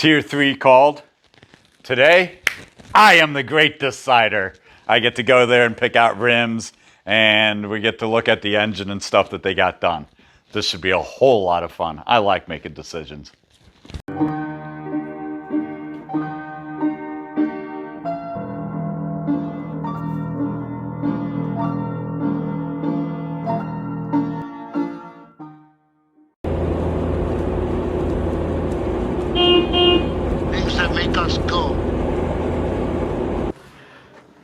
Tier 3 called. Today, I am the great decider. I get to go there and pick out rims, and we get to look at the engine and stuff that they got done. This should be a whole lot of fun. I like making decisions. Things that make us go.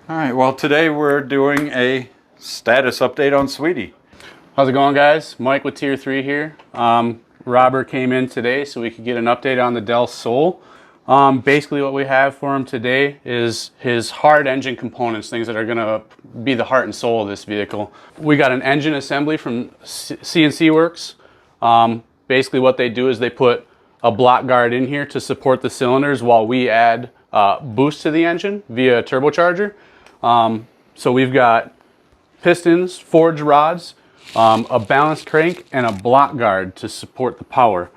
All right, well, today we're doing a status update on Sweetie. How's it going, guys? Mike with Tier 3 here. Robert came in today so we could get an update on the Del Sol. Basically what we have for him today is his hard engine components, things that are gonna be the heart and soul of this vehicle. We got an engine assembly from CNC Works. Basically what they do is they put a block guard in here to support the cylinders while we add boost to the engine via a turbocharger. So we've got pistons, forged rods, a balanced crank, and a block guard to support the power.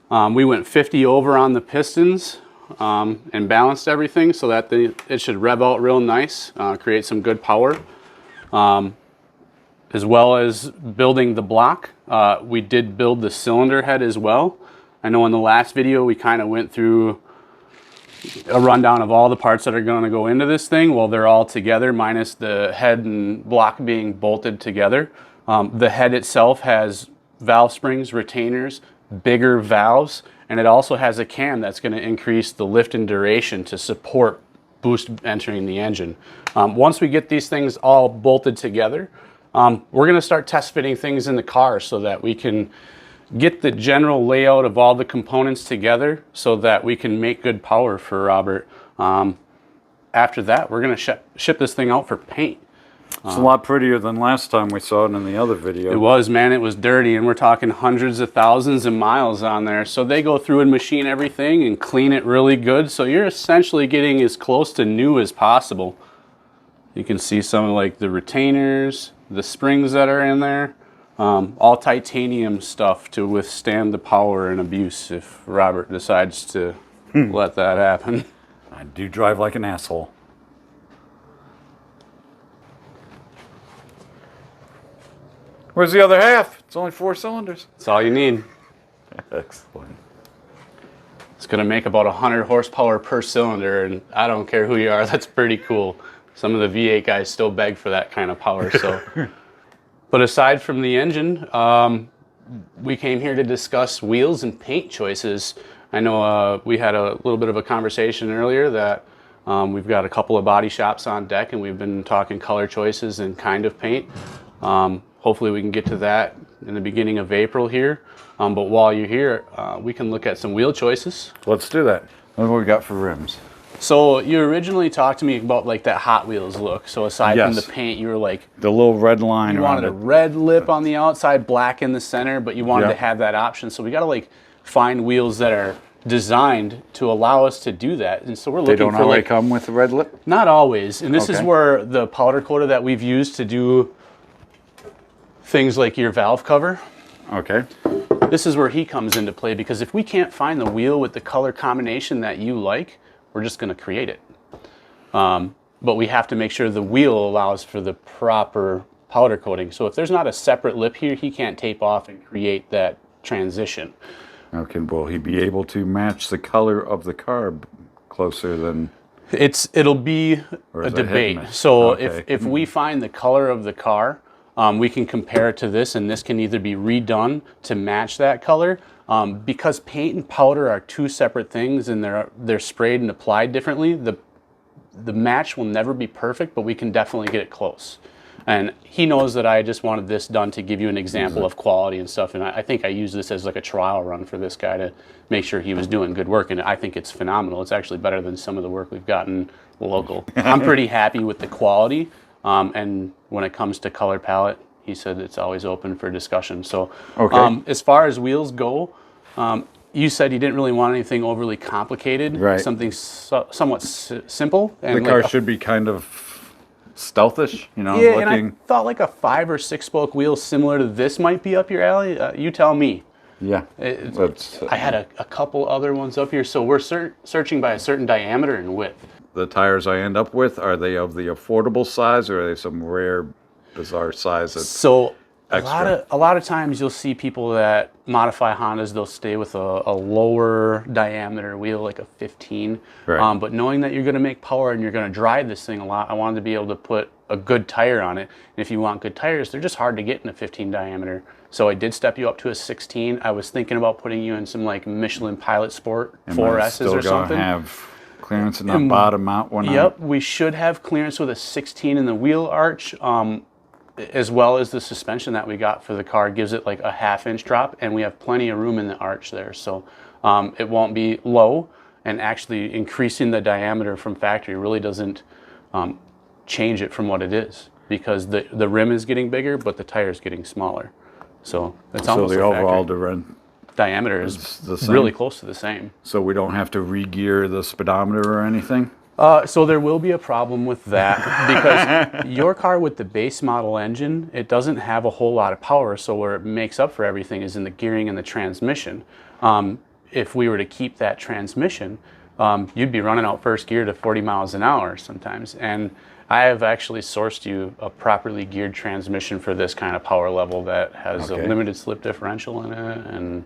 We went 50 over on the pistons and balanced everything so that it should rev out real nice, create some good power. As well as building the block, we did build the cylinder head as well. I know in the last video we kind of went through a rundown of all the parts that are going to go into this thing. Well, they're all together minus the head and block being bolted together. The head itself has valve springs, retainers, bigger valves, and it also has a cam that's going to increase the lift and duration to support boost entering the engine. Once we get these things all bolted together, we're going to start test fitting things in the car so that we can get the general layout of all the components together so that we can make good power for Robert. After that, we're going to ship this thing out for paint. It's a lot prettier than last time we saw it in the other video. It was, man. It was dirty, and we're talking hundreds of thousands of miles on there. So they go through and machine everything and clean it really good. So you're essentially getting as close to new as possible. You can see some of like the retainers, the springs that are in there. All titanium stuff to withstand the power and abuse if Robert decides to let that happen. I do drive like an asshole. Where's the other half? It's only 4 cylinders. That's all you need. Excellent. It's going to make about 100 horsepower per cylinder, and I don't care who you are, that's pretty cool. Some of the V8 guys still beg for that kind of power, so... But aside from the engine, we came here to discuss wheels and paint choices. I know we had a little bit of a conversation earlier that we've got a couple of body shops on deck and we've been talking color choices and kind of paint. Hopefully we can get to that in the beginning of April here. But while you're here, we can look at some wheel choices. Let's do that. What do we got for rims? So you originally talked to me about like that Hot Wheels look. So aside from the Yes. paint, you were like... The little red line You around wanted a it. red lip on the outside, black in the center, but you wanted to have that option. So we got to like find wheels that are designed to allow us to do that. And so we're looking They don't for always like... come with the red lip? Not always. And this is Okay. where the powder coater that we've used to do things like your valve cover. Okay. This is where he comes into play, because if we can't find the wheel with the color combination that you like, we're just going to create it. But we have to make sure the wheel allows for the proper powder coating. So if there's not a separate lip here, he can't tape off and create that transition. Okay, will he be able to match the color of the carb closer than... It'll be a debate. So if we find the color of the car, we can compare it to this, and this can either be redone to match that color. Because paint and powder are two separate things and they're sprayed and applied differently, the match will never be perfect, but we can definitely get it close. And he knows that I just wanted this done to give you an example of quality and stuff. And I think I used this as like a trial run for this guy to make sure he was doing good work. And I think it's phenomenal. It's actually better than some of the work we've gotten local. I'm pretty happy with the quality. And when it comes to color palette, he said it's always open for discussion. So as far as wheels go, you said you didn't really want anything overly complicated, right? Something somewhat simple. And the car should be kind of stealthish, you know. Yeah, and I thought like a 5 or 6 spoke wheel similar to this might be up your alley. You tell me. Yeah. I had a couple other ones up here. So we're searching by a certain diameter and width. The tires I end up with, are they of the affordable size, or are they some rare, bizarre size? So extra? a lot of times you'll see people that modify Hondas, they'll stay with a lower diameter wheel, like a 15. Right. But knowing that you're going to make power and you're going to drive this thing a lot, I wanted to be able to put a good tire on it. And if you want good tires, they're just hard to get in a 15 diameter. So I did step you up to a 16. I was thinking about putting you in some like Michelin Pilot Sport 4S's or something. Have clearance in the bottom out one. Yep, we should have clearance with a 16 in the wheel arch, as well as the suspension that we got for the car gives it like a 1/2 inch drop, and we have plenty of room in the arch there, so it won't be low. And actually increasing the diameter from factory really doesn't change it from what it is, because the rim is getting bigger, but the tire is getting smaller. So it's almost the a overall diameter is the same? really close to the same. So we don't have to re-gear the speedometer or anything? So there will be a problem with that because your car with the base model engine, it doesn't have a whole lot of power. So where it makes up for everything is in the gearing and the transmission. If we were to keep that transmission, you'd be running out first gear to 40 miles an hour sometimes. And I have actually sourced you a properly geared transmission for this kind of power level that has a limited slip differential in it, and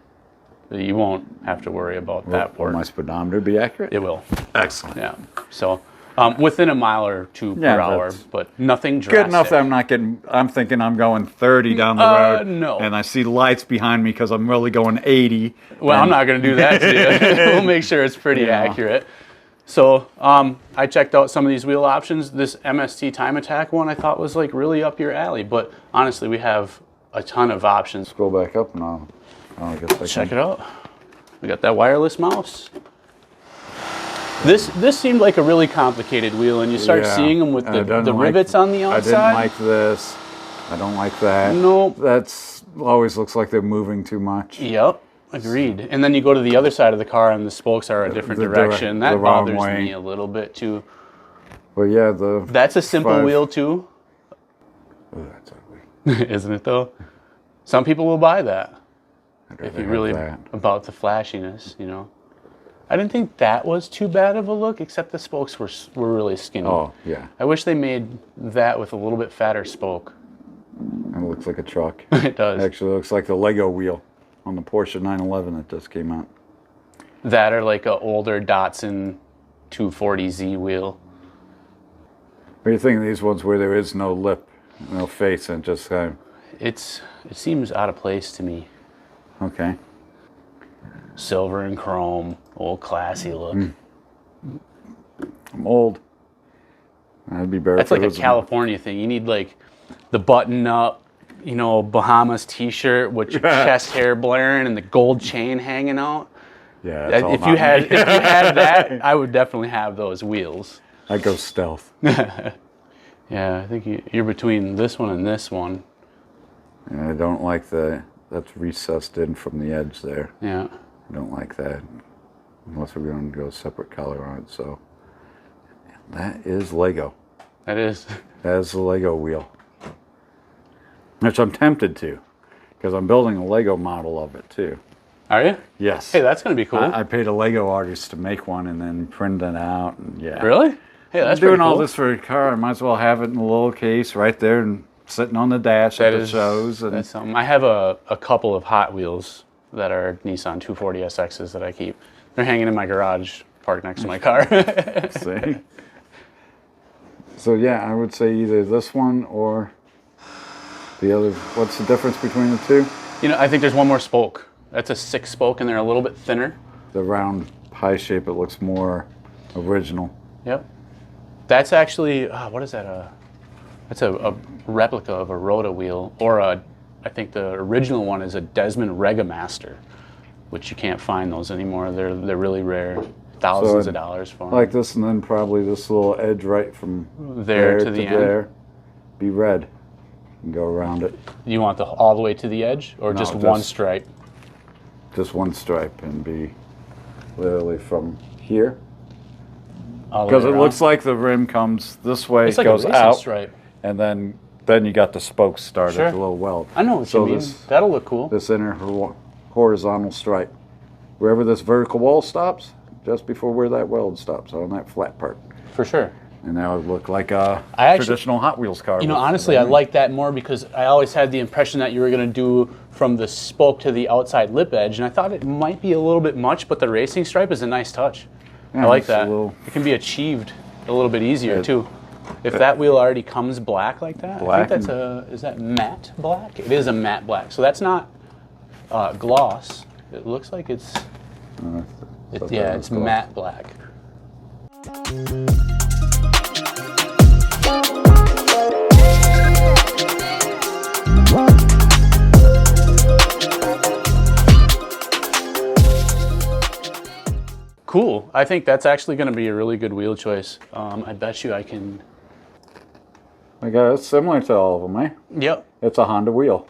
you won't have to worry about that part. Will my speedometer be accurate? It will. Excellent. Yeah. So within a mile or two per hour, but nothing drastic. Good enough that I'm thinking I'm going 30 down the road. No. And I see lights behind me because I'm really going 80. Well, I'm not going to do that to you. We'll make sure it's pretty accurate. So I checked out some of these wheel options. This MST Time Attack one I thought was like really up your alley, but honestly, we have a ton of options. Scroll back up and I guess I Check it out. We got that wireless mouse. This seemed like a really complicated wheel, and you start seeing them with the rivets on the outside. I didn't like this. I don't like that. Nope. That's always looks like they're moving too much. Yep. Agreed. And then you go to the other side of the car and the spokes are a different direction. That bothers me a little bit too. Well, yeah, that's a simple wheel too. Oh, that's ugly. Isn't it though? Some people will buy that. If you really about the flashiness, you know. I didn't think that was too bad of a look, except the spokes were really skinny. Oh, yeah. I wish they made that with a little bit fatter spoke. It looks like a truck. It does. Actually, it looks like the Lego wheel on the Porsche 911 that just came out. That or like an older Datsun 240Z wheel. What do you think of these ones where there is no lip, no face, and just kind of... It seems out of place to me. Okay. Silver and chrome, old classy look. I'm old. I'd be better. That's like a California thing. You need like the button up, you know, Bahamas t-shirt with your chest hair blaring and the gold chain hanging out. Yeah. If you had that, I would definitely have those wheels. I'd go stealth. Yeah, I think you're between this one and this one. And I don't like that's recessed in from the edge there. Yeah. I don't like that. Unless we're going to go separate color on it. So that is Lego. That is. That is the Lego wheel. Which I'm tempted to, because I'm building a Lego model of it too. Are you? Yes. Hey, that's going to be cool. I paid a Lego artist to make one and then print it out. And yeah. Really? Hey, that's I'm doing cool. all this for a car. I might as well have it in a little case right there and sitting on the dash at the shows. And that's something. I have a couple of Hot Wheels that are Nissan 240SXs that I keep. They're hanging in my garage, parked next to my car. See? So yeah, I would say either this one or the other. What's the difference between the two? You know, I think there's one more spoke. That's a 6-spoke, and they're a little bit thinner. The round pie shape, it looks more original. Yep. That's actually, what is that? That's a replica of a Rota wheel, or I think the original one is a Desmond Regamaster, which you can't find those anymore. They're really rare. Thousands of dollars for them. Like this, and then probably this little edge right from there to the end. There, be red, and go around it. You want all the way to the edge, or just one stripe? Just one stripe, and be literally from here. Because it looks like the rim comes this way, it's like goes a racing out, stripe. And then you got the spokes started, a little weld. I know what you mean. That'll look cool. This inner horizontal stripe. Wherever this vertical wall stops, just before where that weld stops on that flat part. For sure. And that would look like a traditional Hot Wheels car. You know, honestly, I like that more because I always had the impression that you were going to do from the spoke to the outside lip edge, and I thought it might be a little bit much, but the racing stripe is a nice touch. Yeah, I like that. It can be achieved a little bit easier, too. If that wheel already comes black like that, I think that's is that matte black? It is a matte black. So that's not gloss. It looks like it's, it's matte black. Cool. I think that's actually going to be a really good wheel choice. I bet you I can... I got it's similar to all of them, eh? Yep. It's a Honda wheel.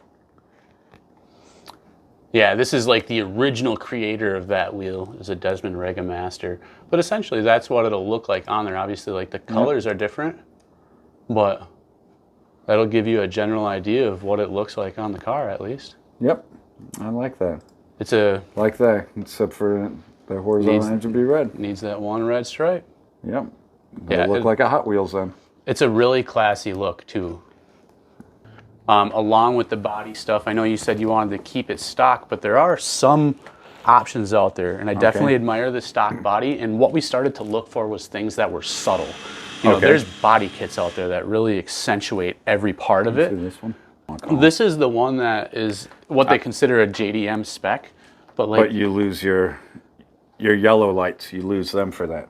Yeah, this is like the original creator of that wheel is a Desmond Rega Master. But essentially that's what it'll look like on there. Obviously, like the colors are different, but that'll give you a general idea of what it looks like on the car at least. Yep. I like that. It's a... Like that, except for the horizontal edge would be red. Needs that one red stripe. Yep. It'll look like a Hot Wheels then. It's a really classy look too. Along with the body stuff, I know you said you wanted to keep it stock, but there are some options out there, and I definitely admire the stock body. And what we started to look for was things that were subtle. You know, there's body kits out there that really accentuate every part of it. This one. This is the one that is what they consider a JDM spec, but you lose your yellow lights. You lose them for that.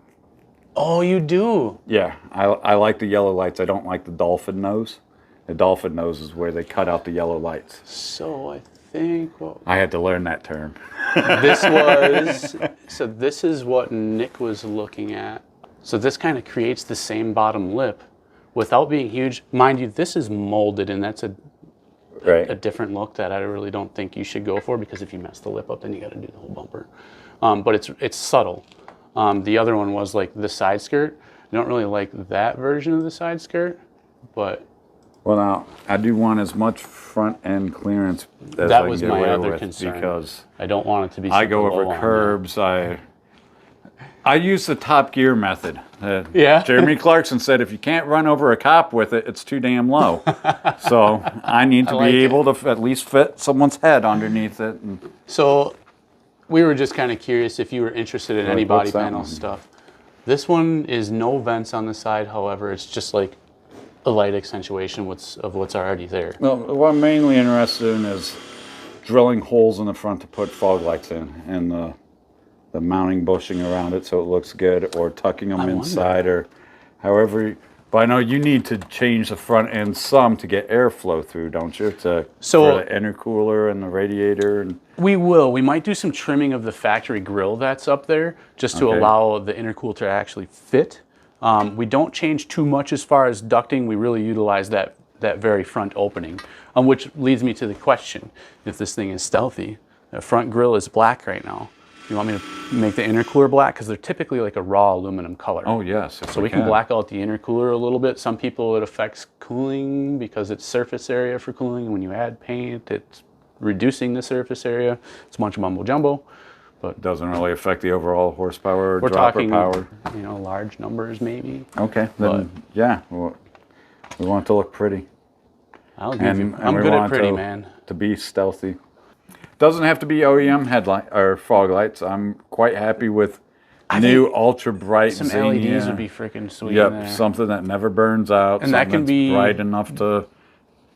Oh, you do? Yeah, I like the yellow lights. I don't like the dolphin nose. The dolphin nose is where they cut out the yellow lights. So I think I had to learn that term. This is what Nick was looking at. So this kind of creates the same bottom lip without being huge. Mind you, this is molded, and that's a different look that I really don't think you should go for, because if you mess the lip up, then you got to do the whole bumper. But it's subtle. The other one was like the side skirt. I don't really like that version of the side skirt, but... Well, now, I do want as much front end clearance as that I was can get my away other with, concern. because I don't want it to be I go super over low curbs. I use the Top Gear method. Yeah. Jeremy Clarkson said if you can't run over a cop with it, it's too damn low. So I need to be able to at least fit someone's head underneath it. So we were just kind of curious if you were interested in any body panel stuff. This one is no vents on the side, however, it's just like a light accentuation of what's already there. Well, what I'm mainly interested in is drilling holes in the front to put fog lights in, and the mounting bushing around it so it looks good, or tucking them inside, or however. But I know you need to change the front end some to get airflow through, don't you? For the intercooler and the radiator. And we will. We might do some trimming of the factory grill that's up there just to allow the intercooler to actually fit. We don't change too much as far as ducting. We really utilize that very front opening, which leads me to the question: if this thing is stealthy, the front grill is black right now. You want me to make the intercooler black? Because they're typically like a raw aluminum color. Oh, yes. So we can black out the intercooler a little bit. Some people, it affects cooling because it's surface area for cooling. And when you add paint, it's reducing the surface area. It's a bunch of mumbo jumbo. But it doesn't really affect the overall horsepower or we're dropper talking, power. You know, large numbers maybe. Okay, then yeah, well, we want it to look pretty. I'm good at pretty, man. To be stealthy. Doesn't have to be OEM headlight or fog lights. I'm quite happy with new ultra bright. Some LEDs would be freaking sweet. Yep, something that never burns out. And that can be bright enough to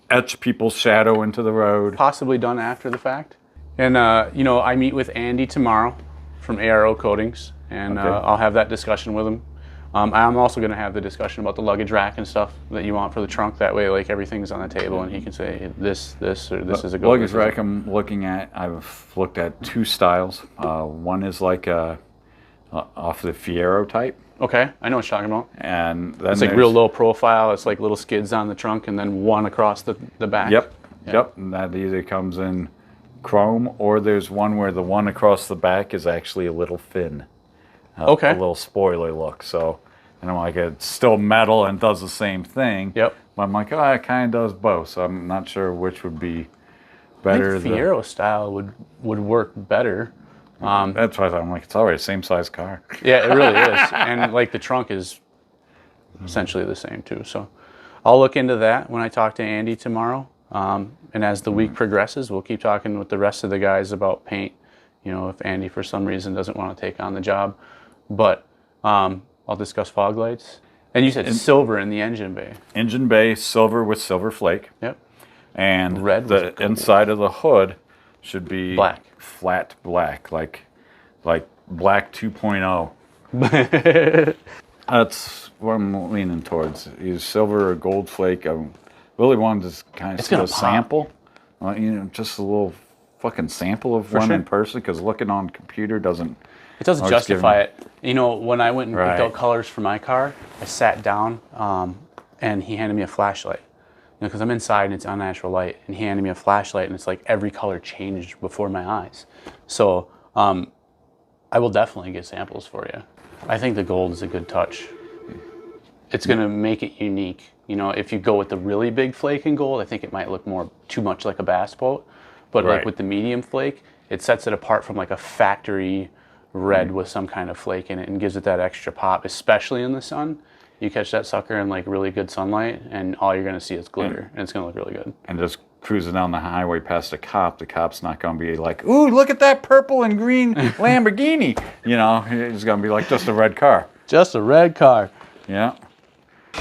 etch people's shadow into the road. Possibly done after the fact. And you know, I meet with Andy tomorrow from ARO Coatings, and I'll have that discussion with him. I'm also going to have the discussion about the luggage rack and stuff that you want for the trunk. That way, like, everything's on the table, and he can say this, or this is a good luggage rack. I'm looking at. I've looked at two styles. One is like off the Fiero type. Okay, I know what you're talking about. And then it's like real low profile. It's like little skids on the trunk, and then one across the back. Yep. And that either comes in chrome, or there's one where the one across the back is actually a little fin. A little spoiler look. So, and I'm like, it's still metal and does the same thing. Yep. But I'm like, it kind of does both. So I'm not sure which would be better. I think Fiero style would work better. That's why I'm like, it's already the same size car. Yeah, it really is. And like the trunk is essentially the same too. So I'll look into that when I talk to Andy tomorrow. And as the week progresses, we'll keep talking with the rest of the guys about paint. You know, if Andy for some reason doesn't want to take on the job. But I'll discuss fog lights. And you said silver in the engine bay. Engine bay, silver with silver flake. Yep. And Red the inside of the hood should be black. Flat black, like black 2.0. That's what I'm leaning towards. Either silver or gold flake. I really wanted to kind of see a sample. You know, just a little fucking sample of one in person, because looking on computer doesn't. It doesn't justify it. You know, when I went and picked out colors for my car, I sat down and he handed me a flashlight. You know, because I'm inside and it's unnatural light, and he handed me a flashlight, and it's like every color changed before my eyes. So I will definitely get samples for you. I think the gold is a good touch. It's going to make it unique. You know, if you go with the really big flake in gold, I think it might look too much like a bass boat. But like with the medium flake, it sets it apart from like a factory red with some kind of flake in it, and gives it that extra pop, especially in the sun. You catch that sucker in like really good sunlight, and all you're going to see is glitter, and it's going to look really good. And just cruising down the highway past a cop, the cop's not going to be like, ooh, look at that purple and green Lamborghini. You know, he's going to be like, just a red car. Just a red car. Yeah.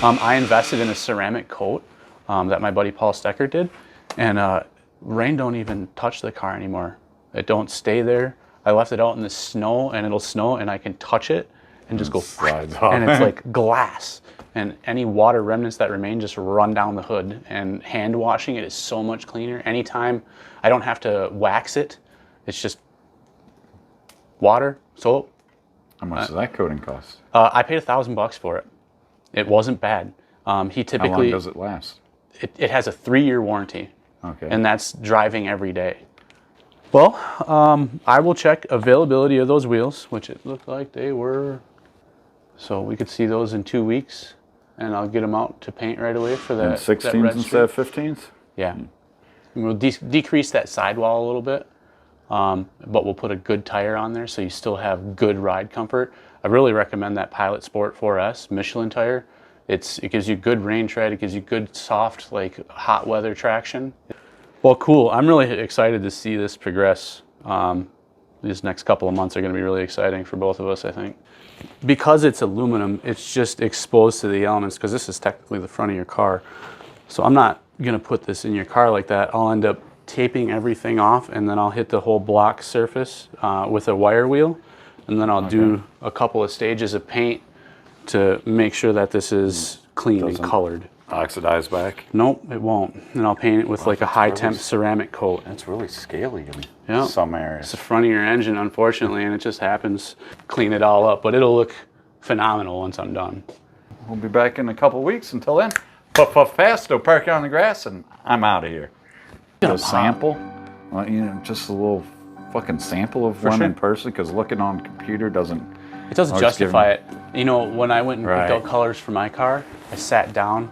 I invested in a ceramic coat that my buddy Paul Stecker did, and rain don't even touch the car anymore. It don't stay there. I left it out in the snow, and it'll snow, and I can touch it and just go slides off. And it's like glass, and any water remnants that remain just run down the hood, and hand washing it is so much cleaner. Anytime I don't have to wax it, it's just water, soap. How much does that coating cost? I paid $1,000 for it. It wasn't bad. He typically. How long does it last? It has a 3-year warranty. Okay. And that's driving every day. Well, I will check availability of those wheels, which it looked like they were. So we could see those in 2 weeks, and I'll get them out to paint right away for that. And 16s instead of 15s? Yeah. And we'll decrease that sidewall a little bit, but we'll put a good tire on there so you still have good ride comfort. I really recommend that Pilot Sport 4S Michelin tire. It gives you good range tread. It gives you good soft, like hot weather traction. Well, cool. I'm really excited to see this progress. These next couple of months are going to be really exciting for both of us, I think. Because it's aluminum, it's just exposed to the elements, because this is technically the front of your car. So I'm not going to put this in your car like that. I'll end up taping everything off, and then I'll hit the whole block surface with a wire wheel. And then I'll do a couple of stages of paint to make sure that this is clean and colored. Oxidize back? Nope, it won't. And I'll paint it with like a high temp ceramic coat. That's really scaly in some areas. It's the front of your engine, unfortunately, and it just happens. Clean it all up, but it'll look phenomenal once I'm done. We'll be back in a couple of weeks. Until then, puff fast, go park on the grass, and I'm out of here. A sample? Well, you know, just a little fucking sample of one in person, because looking on computer doesn't. It doesn't justify it. You know, when I went and picked out colors for my car, I sat down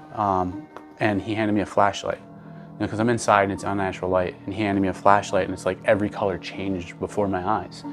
and he handed me a flashlight. You know, because I'm inside and it's unnatural light, and he handed me a flashlight, and it's like every color changed before my eyes.